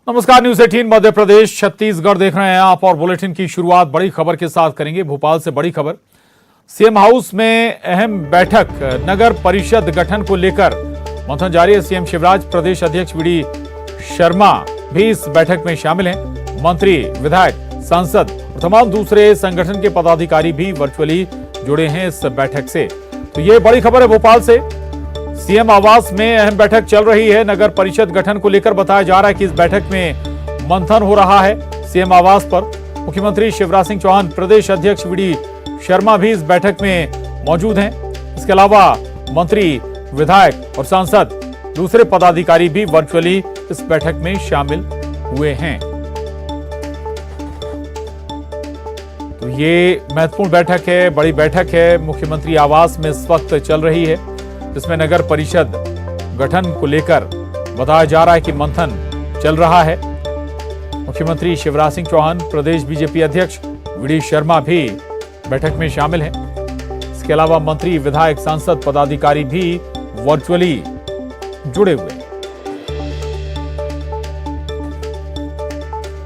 नमस्कार, न्यूज 18 मध्य प्रदेश छत्तीसगढ़ देख रहे हैं आप और बुलेटिन की शुरुआत बड़ी खबर के साथ करेंगे। भोपाल से बड़ी खबर, सीएम हाउस में अहम बैठक, नगर परिषद गठन को लेकर मंथन जारी है। सीएम शिवराज, प्रदेश अध्यक्ष वीडी शर्मा भी इस बैठक में शामिल हैं। मंत्री, विधायक, सांसद और तमाम दूसरे संगठन के पदाधिकारी भी वर्चुअली जुड़े हैं इस बैठक से। तो ये बड़ी खबर है भोपाल से। सीएम आवास में अहम बैठक चल रही है। नगर परिषद गठन को लेकर बताया जा रहा है कि इस बैठक में मंथन हो रहा है सीएम आवास पर। मुख्यमंत्री शिवराज सिंह चौहान, प्रदेश अध्यक्ष वीडी शर्मा भी इस बैठक में मौजूद हैं। इसके अलावा मंत्री, विधायक और सांसद, दूसरे पदाधिकारी भी वर्चुअली इस बैठक में शामिल हुए हैं। तो ये महत्वपूर्ण बैठक है, बड़ी बैठक है, मुख्यमंत्री आवास में इस वक्त चल रही है, जिसमें नगर परिषद गठन को लेकर बताया जा रहा है कि मंथन चल रहा है। मुख्यमंत्री शिवराज सिंह चौहान, प्रदेश बीजेपी अध्यक्ष वीडी शर्मा भी बैठक में शामिल हैं। इसके अलावा मंत्री, विधायक, सांसद, पदाधिकारी भी वर्चुअली जुड़े हुए हैं।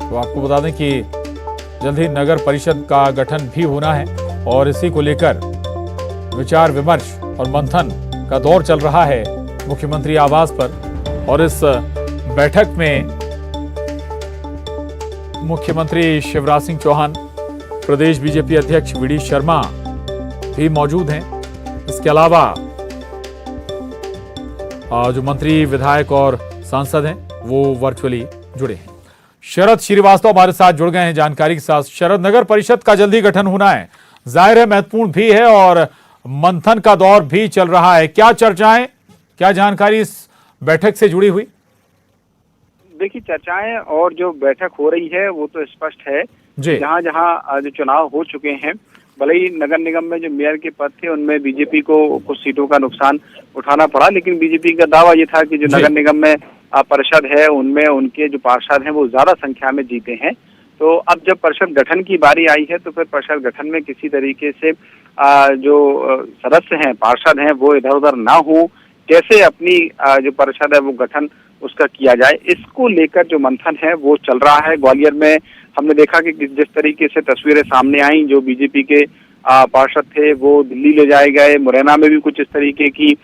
तो आपको बता दें कि जल्द ही नगर परिषद का गठन भी होना है और इसी को लेकर विचार विमर्श और मंथन का दौर चल रहा है मुख्यमंत्री आवास पर। और इस बैठक में मुख्यमंत्री शिवराज सिंह चौहान, प्रदेश बीजेपी अध्यक्ष वीडी शर्मा भी मौजूद हैं। इसके अलावा जो मंत्री, विधायक और सांसद हैं वो वर्चुअली जुड़े हैं। शरद श्रीवास्तव हमारे साथ जुड़ गए हैं जानकारी के साथ। शरद, नगर परिषद का जल्दी गठन होना है, जाहिर है महत्वपूर्ण भी है और मंथन का दौर भी चल रहा है। क्या चर्चाएं, क्या जानकारी इस बैठक से जुड़ी हुई? देखिए, चर्चाएं और जो बैठक हो रही है वो तो स्पष्ट है। जहां जहां जो चुनाव हो चुके हैं, भले ही नगर निगम में जो मेयर के पद थे उनमें बीजेपी को कुछ सीटों का नुकसान उठाना पड़ा, लेकिन बीजेपी का दावा ये था कि जो नगर निगम में परिषद है उनमें उनके जो पार्षद हैं वो ज्यादा संख्या में जीते हैं। तो अब जब परिषद गठन की बारी आई है तो फिर परिषद गठन में किसी तरीके से जो सदस्य हैं, पार्षद हैं, वो इधर उधर ना हो, कैसे अपनी जो परिषद है वो गठन उसका किया जाए, इसको लेकर जो मंथन है वो चल रहा है। ग्वालियर में हमने देखा कि जिस तरीके से तस्वीरें सामने आई, जो बीजेपी के पार्षद थे वो दिल्ली ले जाए गए। मुरैना में भी कुछ इस तरीके की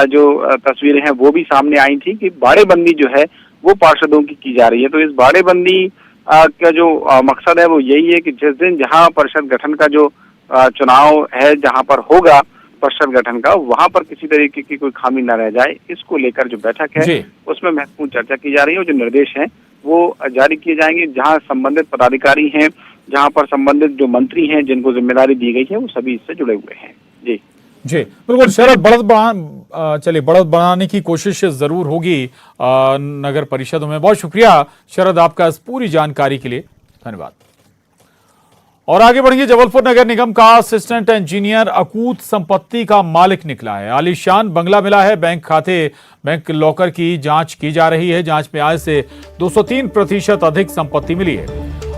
जो तस्वीरें हैं वो भी सामने आई थी कि बाड़ेबंदी जो है वो पार्षदों की जा रही है। तो इस बाड़ेबंदी का जो मकसद है वो यही है कि जिस दिन जहां परिषद गठन का जो चुनाव है, जहां पर होगा परिषद गठन का, वहां पर किसी तरीके की कोई खामी न रह जाए, इसको लेकर जो बैठक है उसमें महत्वपूर्ण चर्चा की जा रही है और जो निर्देश हैं वो जारी किए जाएंगे। जहां संबंधित पदाधिकारी हैं, जहां पर संबंधित जो मंत्री हैं जिनको जिम्मेदारी दी गई है, वो सभी इससे जुड़े हुए हैं। जी बिल्कुल शरद, बढ़त बढ़ाने की कोशिश जरूर होगी नगर परिषदों में। बहुत शुक्रिया शरद आपका इस पूरी जानकारी के लिए, धन्यवाद। और आगे बढ़ेंगे, जबलपुर नगर निगम का असिस्टेंट इंजीनियर अकूत संपत्ति का मालिक निकला है। आलीशान बंगला मिला है। बैंक खाते, बैंक लॉकर की जांच की जा रही है। जांच में आय से 203% अधिक संपत्ति मिली है।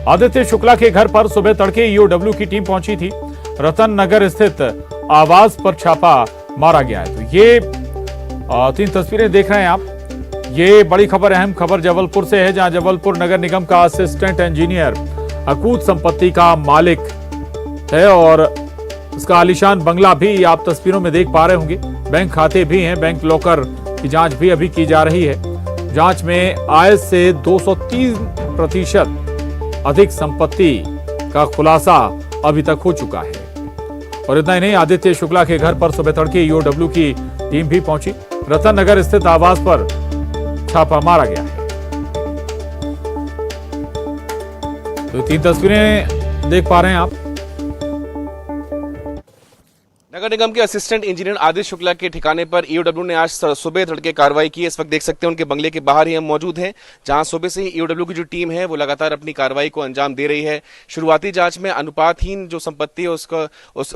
आदित्य शुक्ला के घर पर सुबह तड़के ईओडब्ल्यू की टीम पहुंची थी। रतन नगर स्थित आवास पर छापा मारा गया है। तो ये 3 तस्वीरें देख रहे हैं आप। ये बड़ी खबर, अहम खबर जबलपुर से है, जहां जबलपुर नगर निगम का असिस्टेंट इंजीनियर अकूत संपत्ति का मालिक है और उसका आलीशान बंगला भी आप तस्वीरों में देख पा रहे होंगे। बैंक खाते भी हैं, बैंक लॉकर की जांच भी अभी की जा रही है। जांच में आय से 203% अधिक संपत्ति का खुलासा अभी तक हो चुका है। और इतना ही नहीं, आदित्य शुक्ला के घर पर सुबह तड़के ईओडब्ल्यू की टीम भी पहुंची। रतन नगर स्थित आवास पर छापा मारा गया है। तो 3 तस्वीरें देख पा रहे हैं आप। नगर निगम के असिस्टेंट इंजीनियर आदित्य शुक्ला के ठिकाने पर ईओडब्ल्यू ने आज सुबह तड़के कार्रवाई की। इस वक्त देख सकते हैं उनके बंगले के बाहर ही हम मौजूद हैं, जहां सुबह से ही ईओडब्ल्यू की जो टीम है वो लगातार अपनी कार्रवाई को अंजाम दे रही है। शुरुआती जांच में अनुपातहीन जो संपत्ति है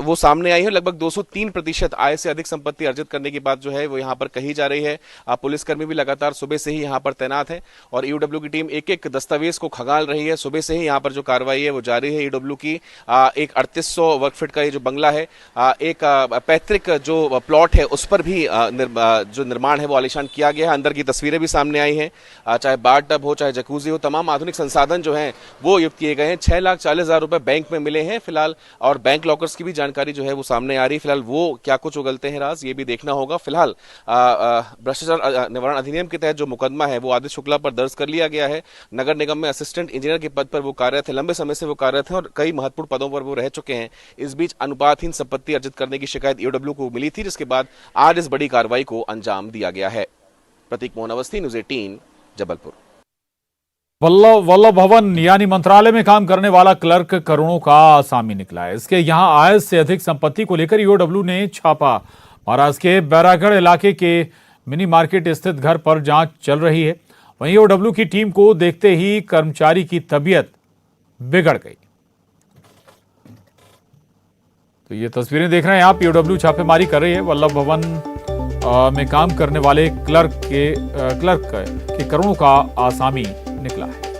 वो सामने आई है। लगभग 203% आय से अधिक संपत्ति अर्जित करने की बात जो है वो यहाँ पर कही जा रही है। पुलिसकर्मी भी लगातार सुबह से ही यहाँ पर तैनात है और ईओडब्ल्यू की टीम एक एक दस्तावेज को खंगाल रही है। सुबह से ही यहाँ पर जो कार्रवाई है वो जारी है। ईओडब्ल्यू की एक 3800 वर्ग फीट का ये जो बंगला है, एक एक पैतृक जो प्लॉट है उस पर भी जो निर्माण है वो आलीशान किया गया है। अंदर की तस्वीरें भी सामने आई हैं, चाहे बाथ टब हो चाहे जकूजी हो, तमाम आधुनिक संसाधन जो हैं वो युक्त किए गए हैं। 6,40,000 रुपए बैंक में मिले हैं फिलहाल, और बैंक लॉकर्स की भी जानकारी जो है वो सामने आ रही है। फिलहाल वो क्या कुछ उगलते हैं राज, ये भी देखना होगा। फिलहाल भ्रष्टाचार निवारण अधिनियम के तहत जो मुकदमा है वो आदित्य शुक्ला पर दर्ज कर लिया गया है। नगर निगम में असिस्टेंट इंजीनियर के पद पर वो कार्यरत थे, लंबे समय से वो कार्यरत हैं और कई महत्वपूर्ण पदों पर वो रह चुके हैं। इस बीच अनुपातहीन संपत्ति अर्जित करने की शिकायत ईओडब्ल्यू को मिली थी, जिसके बाद आज इस बड़ी कार्रवाई को अंजाम दिया गया है। प्रतीक मोहन अवस्थी, न्यूज़ 18, जबलपुर। वल्लभ भवन यानी मंत्रालय में काम करने वाला क्लर्क करोड़ों का आसामी निकला है। इसके यहां आय से अधिक संपत्ति को लेकर ईओडब्ल्यू ने छापा। महाराष्ट्र के बैरागढ़ इलाके के मिनी मार्केट स्थित घर पर जांच चल रही है। वहीं ईओडब्ल्यू की टीम को देखते ही कर्मचारी की तबीयत बिगड़ गई। तो ये तस्वीरें देख रहे हैं आप, ईओडब्ल्यू छापेमारी कर रही है। वल्लभ भवन में काम करने वाले क्लर्क के करोड़ों का आसामी निकला है।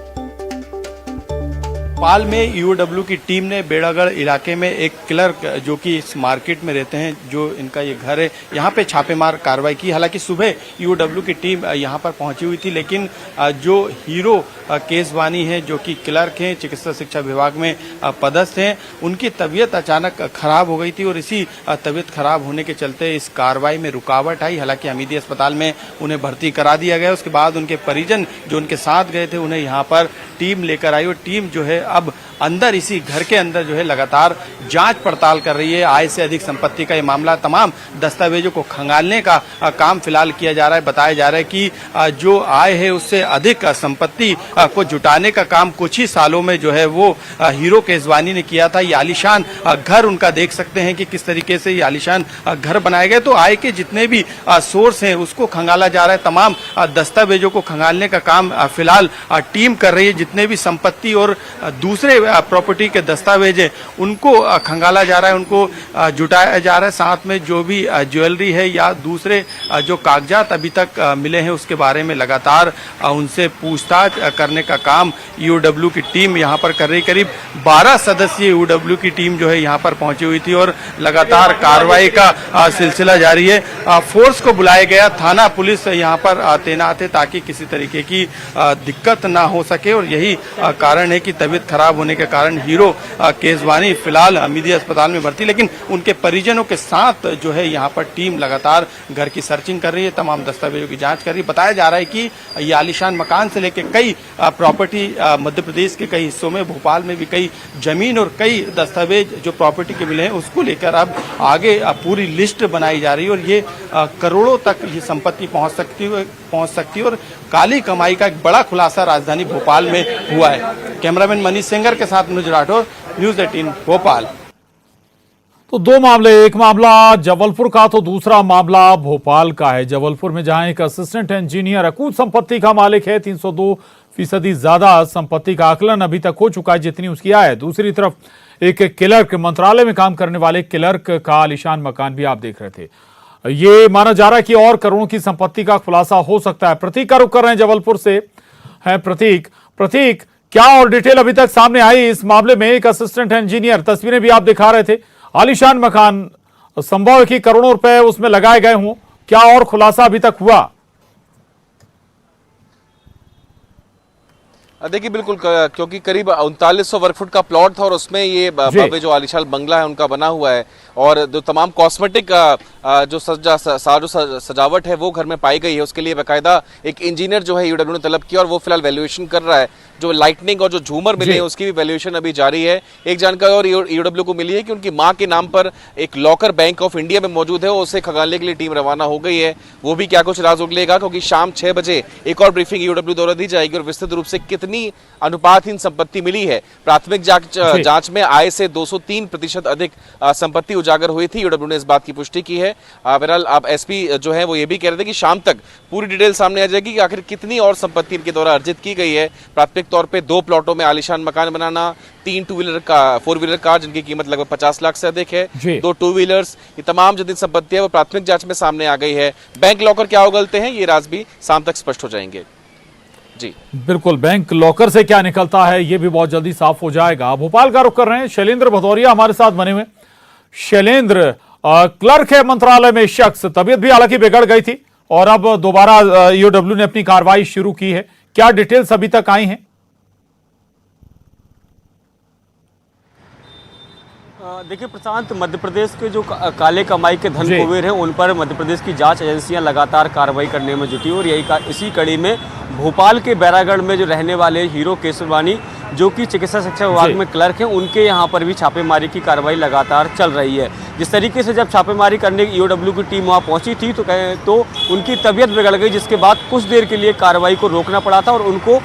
भोपाल में ईओडब्ल्यू की टीम ने बेड़ागढ़ इलाके में एक क्लर्क जो कि इस मार्केट में रहते हैं, जो इनका ये घर है, यहाँ पे छापेमार कार्रवाई की। हालांकि सुबह ईओडब्ल्यू की टीम यहाँ पर पहुंची हुई थी, लेकिन जो हीरो केसवानी है जो कि क्लर्क हैं, चिकित्सा शिक्षा विभाग में पदस्थ हैं, उनकी तबीयत अचानक खराब हो गई थी और इसी तबीयत खराब होने के चलते इस कार्रवाई में रुकावट आई। हालांकि हमीदी अस्पताल में उन्हें भर्ती करा दिया गया। उसके बाद उनके परिजन जो उनके साथ गए थे उन्हें यहाँ पर टीम लेकर आई और टीम जो है अब अंदर इसी घर के अंदर जो है लगातार जांच पड़ताल कर रही है। आय से अधिक संपत्ति का ये मामला, तमाम दस्तावेजों को खंगालने का काम फिलहाल किया जा रहा है। बताया जा रहा है कि जो आय है उससे अधिक संपत्ति को जुटाने का काम कुछ ही सालों में जो है वो हीरो केसवानी ने किया था। ये आलीशान घर उनका देख सकते हैं कि किस तरीके से ये आलीशान घर बनाए गए। तो आय के जितने भी सोर्स हैं उसको खंगाला जा रहा है। तमाम दस्तावेजों को खंगालने का काम फिलहाल टीम कर रही है। जितने भी संपत्ति और दूसरे प्रॉपर्टी के दस्तावेज हैं उनको खंगाला जा रहा है, उनको जुटाया जा रहा है। साथ में जो भी ज्वेलरी है या दूसरे जो कागजात अभी तक मिले हैं उसके बारे में लगातार उनसे पूछताछ करने का काम ईओडब्ल्यू की टीम यहाँ पर कर रही। करीब 12 सदस्यीय ईओडब्ल्यू की टीम जो है यहाँ पर पहुंची हुई थी और लगातार कार्रवाई का सिलसिला जारी है। फोर्स को बुलाया गया, थाना पुलिस यहाँ पर तैनात है ताकि किसी तरीके की दिक्कत ना हो सके और यही कारण है कि तबीयत खराब होने के कारण हीरो केसवानी फिलहाल हमीदी अस्पताल में भर्ती, लेकिन उनके परिजनों के साथ जो है यहाँ पर टीम लगातार घर की सर्चिंग कर रही है, तमाम दस्तावेजों की जांच कर रही है। बताया जा रहा है कि ये आलीशान मकान से लेकर कई प्रॉपर्टी मध्य प्रदेश के कई हिस्सों में, भोपाल में भी कई जमीन और कई दस्तावेज जो प्रॉपर्टी के मिले हैं उसको लेकर अब आगे पूरी लिस्ट बनाई जा रही है और ये करोड़ों तक ये संपत्ति पहुंच सकती है और काली कमाई का एक बड़ा खुलासा राजधानी भोपाल में हुआ है। कैमरामैन मनीष सेंगर के साथ मनोज राठौर, न्यूज़ 18 भोपाल। तो दो मामले, एक मामला जबलपुर का तो दूसरा मामला भोपाल का है। जबलपुर में जहां एक असिस्टेंट इंजीनियर अकूत संपत्ति का मालिक है, 302% ज्यादा संपत्ति का आकलन अभी तक हो चुका है जितनी उसकी आय है। दूसरी तरफ एक क्लर्क, मंत्रालय में काम करने वाले क्लर्क का आलीशान मकान भी आप देख रहे थे। ये माना जा रहा है कि और करोड़ों की संपत्ति का खुलासा हो सकता है। प्रतीक का रुख कर रहे हैं जबलपुर से, है प्रतीक। क्या और डिटेल अभी तक सामने आई इस मामले में? एक असिस्टेंट इंजीनियर, तस्वीरें भी आप दिखा रहे थे, आलीशान मकान, संभव है कि करोड़ों रुपए उसमें लगाए गए हों। क्या और खुलासा अभी तक हुआ? देखिए बिल्कुल, क्योंकि करीब 3900 वर्ग फुट का प्लॉट था और उसमें ये भव्य जो आलीशान बंगला है उनका बना हुआ है और जो तमाम कॉस्मेटिक जो सजावट है वो घर में पाई गई है। उसके लिए बाकायदा एक इंजीनियर जो है ईओडब्ल्यू ने तलब किया और वो फिलहाल वैल्यूएशन कर रहा है। जो लाइटनिंग और जो झूमर मिले हैं उसकी भी वैल्यूएशन अभी जारी है। एक जानकारी और ईओडब्ल्यू को मिली है कि उनकी मां के नाम पर एक लॉकर बैंक ऑफ इंडिया में मौजूद है, उसे खंगालने के लिए टीम रवाना हो गई है। वो भी क्या कुछ राज उगलेगा, क्योंकि शाम 6 बजे एक और ब्रीफिंग ईओडब्ल्यू द्वारा दी जाएगी और विस्तृत रूप से कितनी अनुपातहीन संपत्ति मिली है। प्राथमिक जांच में आय से 203% अधिक संपत्ति उजागर हुई थी। ईओडब्ल्यू ने इस बात की पुष्टि की है। बहरहाल अब एसपी जो है वो ये भी कह रहे थे कि शाम तक पूरी डिटेल सामने आ जाएगी कि आखिर कितनी और संपत्ति इनके द्वारा अर्जित की गई है। प्राथमिक तौर पे 2 प्लॉटों में आलीशान मकान बनाना, 3 4 व्हीलर कार जिनकी कीमत लगभग 50 लाख से अधिक है, 2 2 व्हीलर्स, ये तमाम जितनी संपत्ति है वो प्राथमिक जांच में सामने आ गई है। बैंक लॉकर क्या उगलते हैं ये राज भी शाम तक स्पष्ट हो जाएंगे। जी बिल्कुल, बैंक लॉकर से क्या निकलता है ये भी बहुत जल्दी साफ हो जाएगा। भोपाल का रुख कर रहे हैं, शैलेंद्र भदौरिया हमारे साथ बने हुए। शैलेंद्र, क्लर्क है मंत्रालय में शख्स, तबीयत भी हालांकि बिगड़ गई थी और अब दोबारा ईओडब्ल्यू ने अपनी कार्रवाई शुरू की है। क्या डिटेल्स अभी तक आई हैं? देखिए प्रशांत, मध्य प्रदेश के जो काले कमाई के धन कुबेर हैं उन पर मध्य प्रदेश की जांच एजेंसियां लगातार कार्रवाई करने में जुटी और इसी कड़ी में भोपाल के बैरागढ़ में जो रहने वाले हीरो केसरवानी, जो कि चिकित्सा शिक्षा विभाग में क्लर्क हैं, उनके यहाँ पर भी छापेमारी की कार्रवाई लगातार चल रही है। जिस तरीके से जब छापेमारी करने ईओडब्ल्यू की टीम वहाँ पहुंची थी तो उनकी तबीयत बिगड़ गई, जिसके बाद कुछ देर के लिए कार्रवाई को रोकना पड़ा था और उनको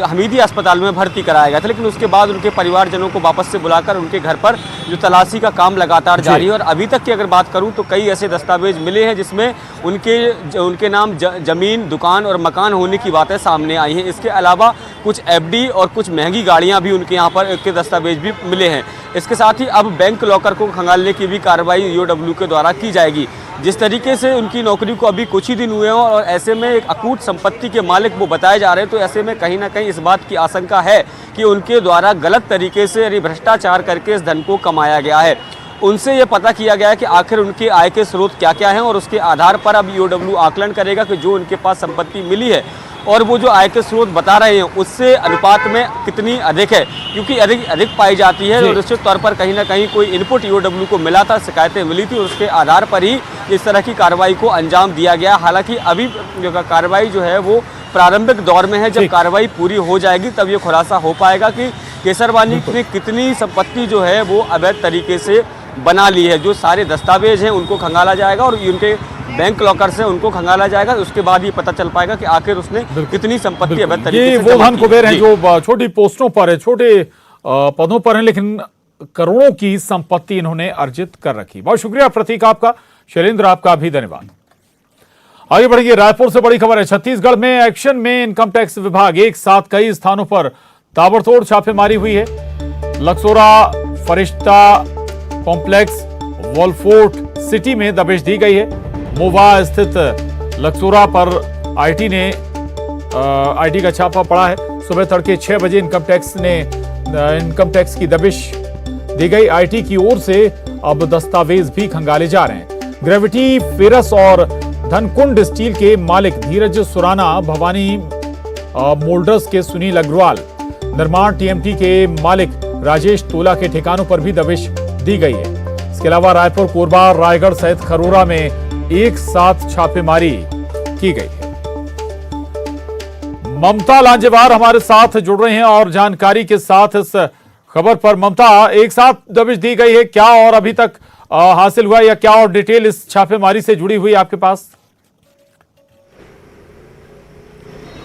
हमीदी अस्पताल में भर्ती कराया गया था। लेकिन उसके बाद उनके परिवारजनों को वापस से बुलाकर उनके घर पर जो तलाशी का काम लगातार जारी है और अभी तक की अगर बात करूं तो कई ऐसे दस्तावेज मिले हैं जिसमें उनके नाम जमीन, दुकान और मकान होने की बातें सामने आई हैं। इसके अलावा कुछ एफडी और कुछ महंगी गाड़ियां भी उनके यहाँ पर के दस्तावेज भी मिले हैं। इसके साथ ही अब बैंक लॉकर को खंगालने की भी कार्रवाई ईओडब्ल्यू के द्वारा की जाएगी। जिस तरीके से उनकी नौकरी को अभी कुछ ही दिन हुए हैं और ऐसे में एक अकूट संपत्ति के मालिक वो बताए जा रहे हैं, तो ऐसे में कहीं ना कहीं इस बात की आशंका है कि उनके द्वारा गलत तरीके से यानी भ्रष्टाचार करके इस धन को कमाया गया है। उनसे ये पता किया गया है कि आखिर उनके आय के स्रोत क्या क्या हैं और उसके आधार पर अब ईओडब्ल्यू आकलन करेगा कि जो उनके पास संपत्ति मिली है और वो जो आय के स्रोत बता रहे हैं उससे अनुपात में कितनी अधिक है, क्योंकि अधिक पाई जाती है और निश्चित तौर पर कहीं ना कहीं कोई इनपुट ईओडब्ल्यू को मिला था, शिकायतें मिली थी और उसके आधार पर ही इस तरह की कार्रवाई को अंजाम दिया गया। हालांकि अभी जो कार्रवाई जो है वो प्रारंभिक दौर में है। जब कार्रवाई पूरी हो जाएगी तब ये खुलासा हो पाएगा कि केसरवानी ने कितनी संपत्ति जो है वो अवैध तरीके से बना ली है। जो सारे दस्तावेज हैं उनको खंगाला जाएगा और उनके बैंक लॉकर से उनको खंगाला जाएगा। उसके बाद ये पता चल पाएगा कि आखिर उसने कितनी संपत्ति अवैध तरीके से वो धन कुबेर हैं जो छोटी पोस्टों पर है, छोटे पदों पर हैं, लेकिन करोड़ों की संपत्ति इन्होंने अर्जित कर रखी। बहुत शुक्रिया प्रतीक आपका। शैलेंद्र आपका भी धन्यवाद। आगे बढ़िए, रायपुर से बड़ी खबर है। छत्तीसगढ़ में एक्शन में इनकम टैक्स विभाग एक साथ कई स्थानों पर ताबड़तोड़ छापेमारी हुई है। लक्सोरा, फरिश्ता कॉम्प्लेक्स, वॉलफोर्ट सिटी में दबिश दी गई है। मोवा स्थित लक्सोरा पर आईटी का छापा पड़ा है। सुबह तड़के 6 बजे इनकम टैक्स की दबिश दी गई। आईटी की ओर से अब दस्तावेज भी खंगाले जा रहे हैं। ग्रेविटी, फेरस और धनकुंड स्टील के मालिक धीरज सुराना, भवानी मोल्डर्स के सुनील अग्रवाल, निर्माण टीएमटी के मालिक राजेश तोला के ठिकानों पर भी दबिश दी गई है। इसके अलावा रायपुर, कोरबा, रायगढ़ सहित खरोरा में एक साथ छापेमारी की गई है। ममता लांजेवार हमारे साथ जुड़ रहे हैं और जानकारी के साथ इस खबर पर। ममता, एक साथ दबिश दी गई है, क्या और अभी तक हासिल हुआ या क्या और डिटेल इस छापेमारी से जुड़ी हुई आपके पास?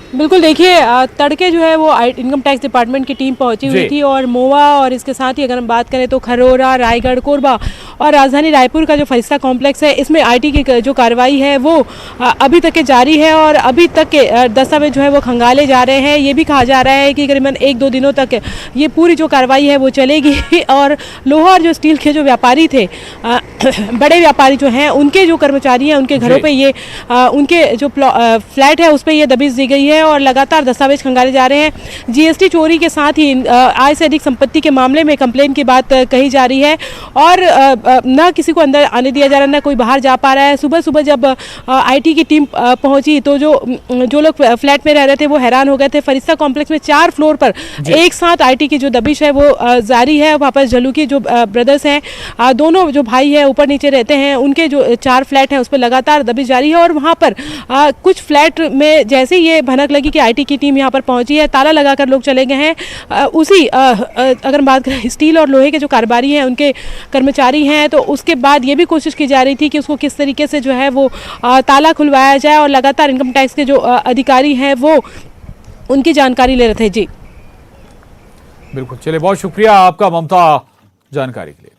बिल्कुल, देखिए तड़के जो है वो इनकम टैक्स डिपार्टमेंट की टीम पहुंची हुई थी और मोवा और इसके साथ ही अगर हम बात करें तो खरोरा, रायगढ़, कोरबा और राजधानी रायपुर का जो फरिश्ता कॉम्प्लेक्स है, इसमें आईटी की जो कार्रवाई है वो अभी तक के जारी है और अभी तक के दस्तावेज जो है वो खंगाले जा रहे हैं। ये भी कहा जा रहा है कि करीबन 1-2 दिनों तक ये पूरी जो कार्रवाई है वो चलेगी और लोहा और जो स्टील के जो व्यापारी थे, बड़े व्यापारी जो हैं, उनके जो कर्मचारी हैं, उनके घरों पे ये उनके जो फ्लैट है उस पर ये दबिश दी गई है और लगातार दस्तावेज खंगाले जा रहे हैं। जीएसटी चोरी के साथ ही आय से अधिक संपत्ति के मामले में कंप्लेन की बात कही जा रही है और ना किसी को अंदर आने दिया जा रहा है, ना कोई बाहर जा पा रहा है। सुबह सुबह जब आईटी की टीम पहुंची तो जो लोग फ्लैट में रह रहे थे वो हैरान हो गए थे। फरिश्ता कॉम्प्लेक्स में 4 फ्लोर पर एक साथ आईटी की जो दबिश है वो जारी है। वहाँ पर झलुकी जो ब्रदर्स हैं, दोनों जो भाई हैं ऊपर नीचे रहते हैं, उनके जो 4 फ्लैट हैं उस पर लगातार दबिश जारी है और वहाँ पर कुछ फ्लैट में जैसे ये भनक लगी कि आईटी की टीम यहाँ पर पहुंची है, ताला लगाकर लोग चले गए हैं। उसी अगर बात करें स्टील और लोहे के जो कारोबारी हैं, उनके कर्मचारी हैं, तो उसके बाद ये भी कोशिश की जा रही थी कि उसको किस तरीके से जो है वो ताला खुलवाया जाए और लगातार इनकम टैक्स के जो अधिकारी हैं वो उनकी जानकारी ले रहे थे। जी बिल्कुल, चलिए बहुत शुक्रिया आपका ममता जानकारी के लिए।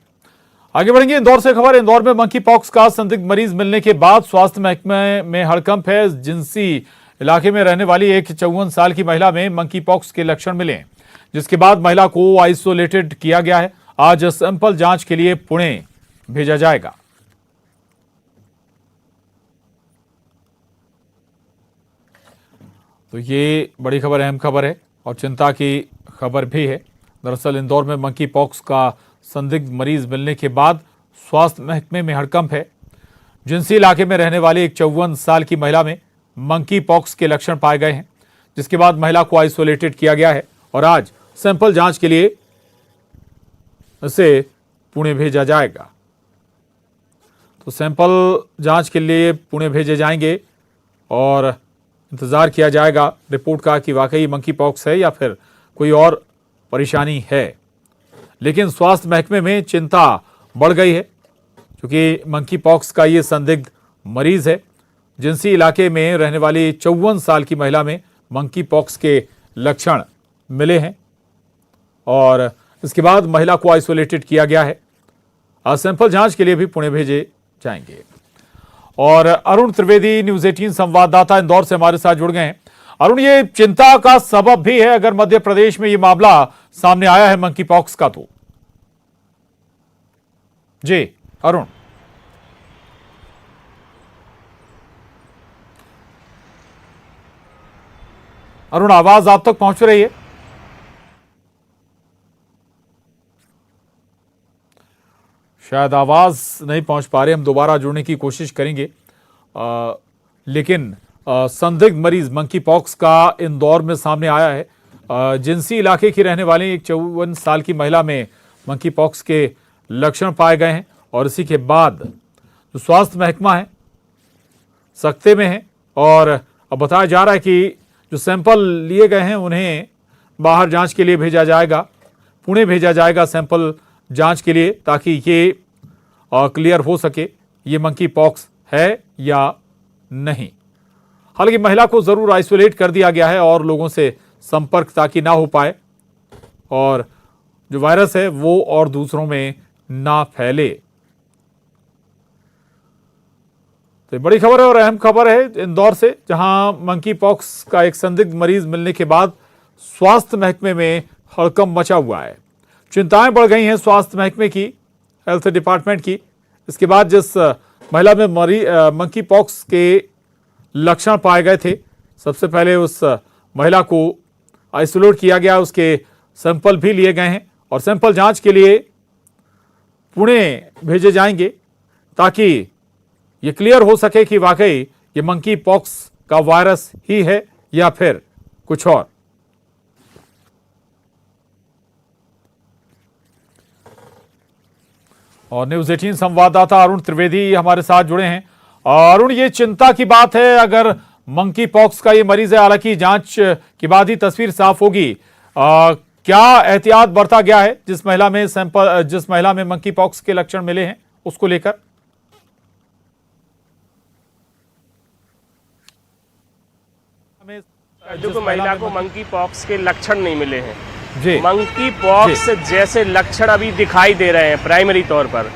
आगे बढ़ेंगे, इंदौर से खबर। इंदौर में मंकी पॉक्स का संदिग्ध मरीज मिलने के बाद स्वास्थ्य महकमे में हड़कंप है। जिंसी इलाके में रहने वाली एक 54 साल की महिला में मंकी पॉक्स के लक्षण मिले, जिसके बाद महिला को आइसोलेटेड किया गया है। आज सैंपल जांच के लिए पुणे भेजा जाएगा। तो ये बड़ी खबर, अहम खबर है और चिंता की खबर भी है। दरअसल इंदौर में मंकी पॉक्स का संदिग्ध मरीज मिलने के बाद स्वास्थ्य महकमे में हड़कंप है। जिंसी इलाके में रहने वाली एक 54 साल की महिला में मंकी पॉक्स के लक्षण पाए गए हैं, जिसके बाद महिला को आइसोलेटेड किया गया है और आज सैंपल जांच के लिए इसे पुणे भेजा जाएगा। तो सैंपल जांच के लिए पुणे भेजे जाएंगे और इंतजार किया जाएगा रिपोर्ट का कि वाकई मंकी पॉक्स है या फिर कोई और परेशानी है। लेकिन स्वास्थ्य महकमे में चिंता बढ़ गई है क्योंकि मंकी पॉक्स का ये संदिग्ध मरीज है। जिंसी इलाके में रहने वाली 54 साल की महिला में मंकी पॉक्स के लक्षण मिले हैं और इसके बाद महिला को आइसोलेटेड किया गया है। आज सैंपल जांच के लिए भी पुणे भेजे जाएंगे। और अरुण त्रिवेदी न्यूज 18 संवाददाता इंदौर से हमारे साथ जुड़ गए हैं। अरुण, ये चिंता का सबब भी है अगर मध्य प्रदेश में ये मामला सामने आया है मंकी पॉक्स का तो? जी अरुण। अरुण, आवाज आप तक पहुंच रही है? शायद आवाज नहीं पहुंच पा रहे, हम दोबारा जुड़ने की कोशिश करेंगे। लेकिन संदिग्ध मरीज मंकी पॉक्स का इंदौर में सामने आया है। जिंसी इलाके की रहने वाली एक 54 साल की महिला में मंकी पॉक्स के लक्षण पाए गए हैं और इसी के बाद जो स्वास्थ्य महकमा है सख्ते में है और अब बताया जा रहा है कि जो सैंपल लिए गए हैं उन्हें बाहर जांच के लिए भेजा जाएगा, पुणे भेजा जाएगा सैंपल जांच के लिए, ताकि ये क्लियर हो सके ये मंकी पॉक्स है या नहीं। हालांकि महिला को जरूर आइसोलेट कर दिया गया है और लोगों से संपर्क ताकि ना हो पाए और जो वायरस है वो और दूसरों में ना फैले। तो बड़ी खबर है और अहम खबर है इंदौर से, जहां मंकी पॉक्स का एक संदिग्ध मरीज मिलने के बाद स्वास्थ्य महकमे में हड़कंप मचा हुआ है। चिंताएं बढ़ गई हैं स्वास्थ्य महकमे की, हेल्थ डिपार्टमेंट की। इसके बाद जिस महिला में मंकी पॉक्स के लक्षण पाए गए थे, सबसे पहले उस महिला को आइसोलेट किया गया, उसके सैंपल भी लिए गए हैं और सैंपल जांच के लिए पुणे भेजे जाएंगे ताकि ये क्लियर हो सके कि वाकई ये मंकी पॉक्स का वायरस ही है या फिर कुछ और। और न्यूज 18 संवाददाता अरुण त्रिवेदी हमारे साथ जुड़े हैं। अरुण, ये चिंता की बात है अगर मंकी पॉक्स का ये मरीज है, हालांकि जांच के बाद ही तस्वीर साफ होगी। क्या एहतियात बरता गया है जिस महिला में मंकी पॉक्स के लक्षण मिले हैं उसको लेकर? देखो, महिला को मंकी पॉक्स के लक्षण नहीं मिले हैं। मंकी पॉक्स जैसे लक्षण अभी दिखाई दे रहे हैं प्राइमरी तौर पर,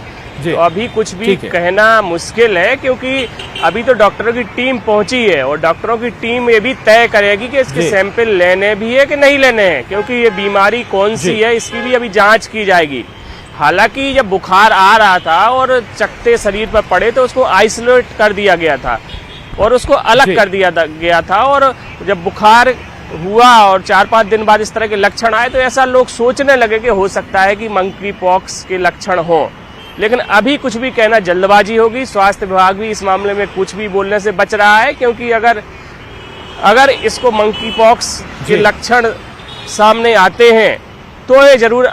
तो अभी कुछ भी कहना मुश्किल है क्योंकि अभी तो डॉक्टरों की टीम पहुंची है और डॉक्टरों की टीम ये भी तय करेगी कि इसके सैंपल लेने भी है कि नहीं लेने हैं, क्योंकि ये बीमारी कौन सी है इसकी भी अभी जांच की जाएगी। हालांकि जब बुखार आ रहा था और चकते शरीर पर पड़े तो उसको आइसोलेट कर दिया गया था और उसको अलग कर दिया गया था, और जब बुखार हुआ और 4-5 दिन बाद इस तरह के लक्षण आए तो ऐसा लोग सोचने लगे कि हो सकता है कि मंकी पॉक्स के लक्षण हो। लेकिन अभी कुछ भी कहना जल्दबाजी होगी। स्वास्थ्य विभाग भी इस मामले में कुछ भी बोलने से बच रहा है, क्योंकि अगर इसको मंकी पॉक्स के लक्षण सामने आते हैं तो ये जरूर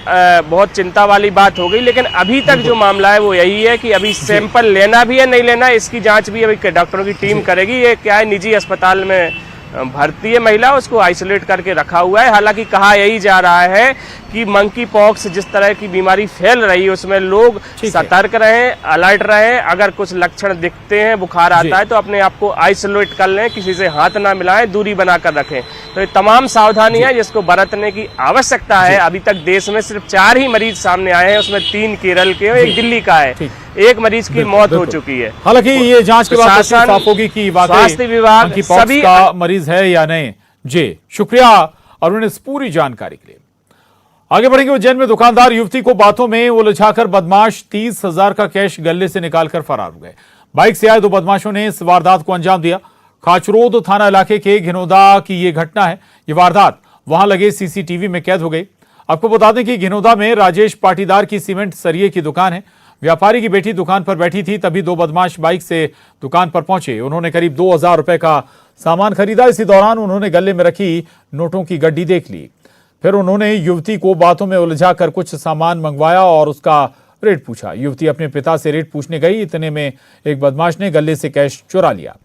बहुत चिंता वाली बात हो गई। लेकिन अभी तक जो मामला है वो यही है कि अभी सैंपल लेना भी है नहीं लेना, इसकी जांच भी अभी डॉक्टरों की टीम करेगी। ये क्या है, निजी अस्पताल में भर्ती है महिला, उसको आइसोलेट करके रखा हुआ है। हालांकि कहा यही जा रहा है कि मंकी पॉक्स जिस तरह की बीमारी फैल रही है उसमें लोग सतर्क रहें, अलर्ट रहें। अगर कुछ लक्षण दिखते हैं, बुखार आता है, तो अपने आप को आइसोलेट कर लें, किसी से हाथ ना मिलाएं, दूरी बनाकर रखें। तो ये तमाम सावधानी है जिसको बरतने की आवश्यकता है। अभी तक देश में सिर्फ 4 ही मरीज सामने आए हैं, उसमें 3 केरल के और 1 दिल्ली का है। 1 मरीज की मौत हो चुकी है। हालांकि ये जांच के बाद साफ होगी कि स्वास्थ्य विभाग सभी का मरीज है या नहीं। जी शुक्रिया अरुण इस पूरी जानकारी के लिए। आगे बढ़ेंगे। उज्जैन में दुकानदार युवती को बातों में उलझाकर बदमाश 30,000 का कैश गले से निकालकर फरार हो गए। बाइक से आए 2 बदमाशों ने इस वारदात को अंजाम दिया। खाचरोद थाना इलाके के घिनौदा की ये घटना है। ये वारदात वहां लगे सीसीटीवी में कैद हो गई। आपको बता दें कि घिनौदा में राजेश पाटीदार की सीमेंट सरिये की दुकान है। व्यापारी की बेटी दुकान पर बैठी थी, तभी दो बदमाश बाइक से दुकान पर पहुंचे। उन्होंने करीब 2000 रुपए का सामान खरीदा। इसी दौरान उन्होंने गले में रखी नोटों की गड्डी देख ली। फिर उन्होंने युवती को बातों में उलझाकर कुछ सामान मंगवाया और उसका रेट पूछा। युवती अपने पिता से रेट पूछने गई, इतने में एक बदमाश ने गले से कैश चुरा लिया।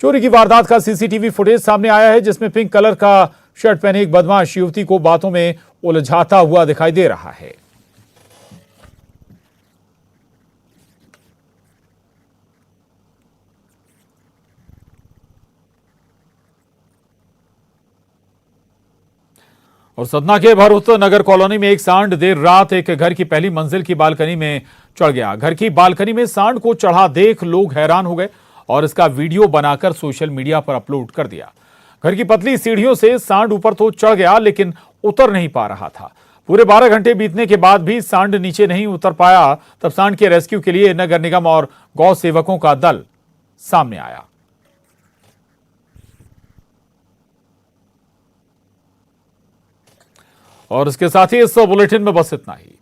चोरी की वारदात का सीसीटीवी फुटेज सामने आया है, जिसमें पिंक कलर का शर्ट पहने एक बदमाश युवती को बातों में उलझाता हुआ दिखाई दे रहा है। और सतना के भरूच नगर कॉलोनी में एक सांड देर रात एक घर की पहली मंजिल की बालकनी में चढ़ गया। घर की बालकनी में सांड को चढ़ा देख लोग हैरान हो गए और इसका वीडियो बनाकर सोशल मीडिया पर अपलोड कर दिया। घर की पतली सीढ़ियों से सांड ऊपर तो चढ़ गया, लेकिन उतर नहीं पा रहा था। पूरे 12 घंटे बीतने के बाद भी सांड नीचे नहीं उतर पाया। तब सांड के रेस्क्यू के लिए नगर निगम और गौ सेवकों का दल सामने आया। और इसके साथ ही इस बुलेटिन में बस इतना ही।